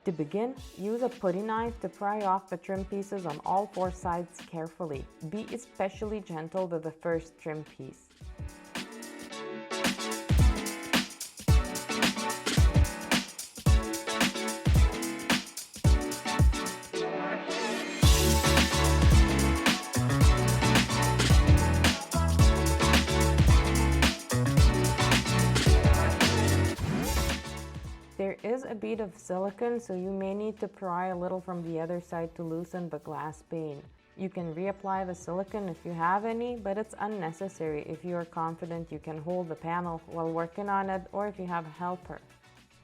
To begin, use a putty knife to pry off the trim pieces on all 4 sides carefully. Be especially gentle with the first trim piece. There is a bit of silicone, so you may need to pry a little from the other side to loosen the glass pane. You can reapply the silicone if you have any, but it's unnecessary if you are confident you can hold the panel while working on it or if you have a helper.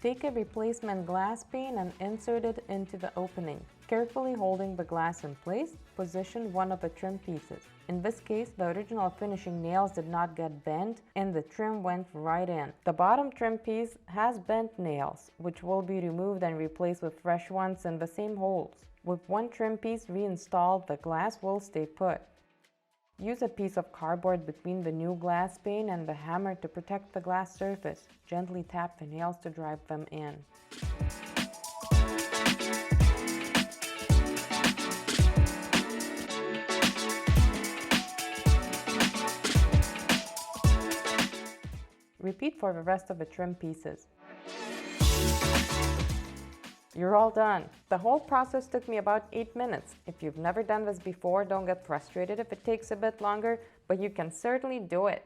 Take a replacement glass pane and insert it into the opening. Carefully holding the glass in place, position one of the trim pieces. In this case, the original finishing nails did not get bent and the trim went right in. The bottom trim piece has bent nails, which will be removed and replaced with fresh ones in the same holes. With one trim piece reinstalled, the glass will stay put. Use a piece of cardboard between the new glass pane and the hammer to protect the glass surface. Gently tap the nails to drive them in. Repeat for the rest of the trim pieces. You're all done. The whole process took me about 8 minutes. If you've never done this before, don't get frustrated if it takes a bit longer, but you can certainly do it.